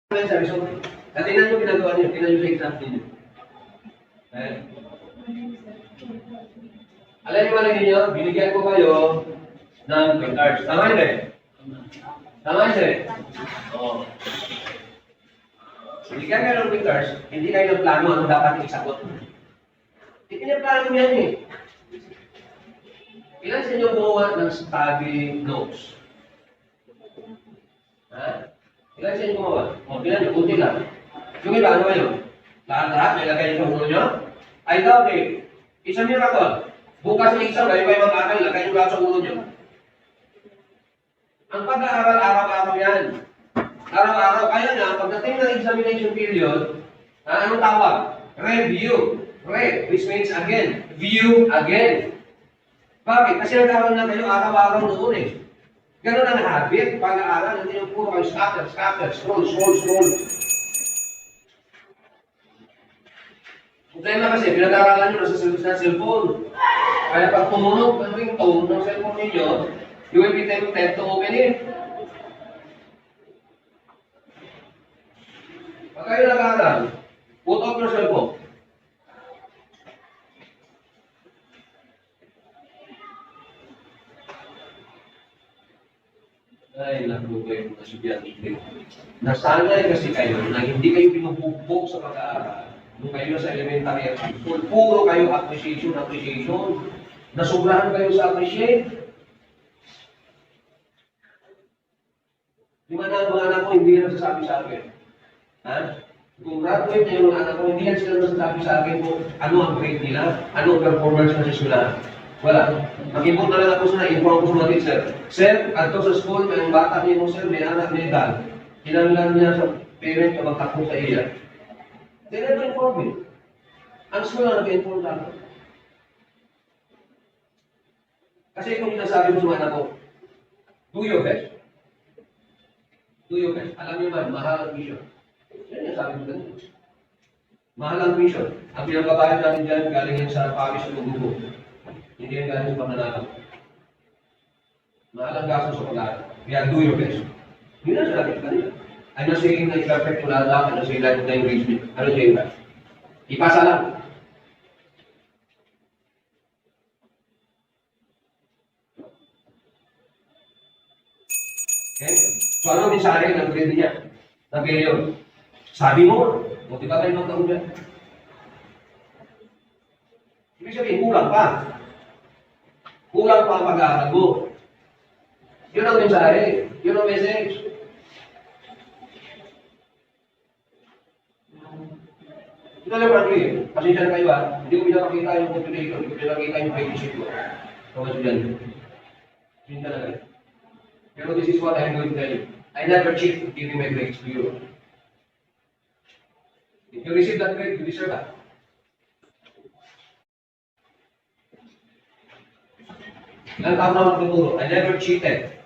Sabi, so, tingnan nyo ginagawa niyo, tingnan nyo sa exam ninyo. Alam niyo ba ninyo, binigyan ko kayo ng cards. Tama yun eh? Tama yun eh? Oo. Binigyan kayo ng cards, hindi kayo ng plano ano dapat isagot. Hindi pinaplano yan eh. Ilan sa inyo gumawa ng study notes? Ha? Ilan sa inyo gumawa? O, ilan nyo, kunti lang. Yung iba, ano kayo? Lahat-lahat, may lagay yung ulo nyo? Ay, okay. It's a miracle. Bukas ng exam, kayo kayo mag-aaral, lagay yung lahat sa ulo nyo. Ang pag-aaral, araw-araw yan. Araw-araw, kaya na, pagdating ng examination period, anong tawag? Review. Re, which means again. View again. Bakit? Kasi nag-aaral na kayo araw-araw noon eh. Ganun ang habit, pag-aaral, hindi yung puro kayo scatter, scroll. Problema kasi, pinag-aaralan nyo sa cellphone. Kaya pag tumunog ang ringtone ng cellphone ninyo, you will be tempted to open it. Pag kayo nag-aaral, put off your cellphone. Ay, naglugay ko na estudyante. Nasanay kasi kayo na hindi kayo pinubugbog sa pag-aaral. Nung kayo sa elementary at high school, puro kayo appreciation. Nasubrahan kayo sa appreciate. Yung mga anak ko, hindi yan nasasabi sa akin. Ha? Kung graduate na yung mga anak ko, hindi yan sila nasasabi sa akin kung ano ang grade nila, ano ang performance na sila. Wala. Mag-import na lang ako sa inform ko sa mga teacher. Sir, ato sa school, may bata niyo mo, sir, may anak may edad. Kinamilan niya sa parent na magtakbo sa iya. They never inform me. Ang school na nag-inform sa akin. Kasi kung sinasabi mo sa mga anak ko, do your best. Do your best. Alam niyo man, mahal ang mission. Yan yung sabi mo ganun. Mahal ang mission. Ang pinagbabayad natin dyan, galing yan sa pawis ng grupo. Hindi yan galing sa pananakaw. Mahal ang gasto sa pag-aaral. Kaya do your best. Yun ang sabi ko kanina. I'm not saying na i-perfect ko lahat. I'm not saying na i-engagement. Ano saying that? Ipasa lang. Okay? So ano ang mensahe ng grade niya? Ng period? Sabi mo, buti ba tayo magtaon dyan? Ibig sabihin, kulang pa. Kulang pa ang pag-aaral mo. Yun ang mensahe. Yun ang message. Ito lang Franklin. Pasensya na kayo ha. Hindi ko pinapakita yung motivation. Hindi ko pinapakita yung pag-isip ko. Kung ito dyan. Pasensya na kayo. Pero this is what I'm going to tell you. I never cheat giving my grades to you. If you receive that grade, you deserve that. Ilang taon na magtuturo? I never cheated.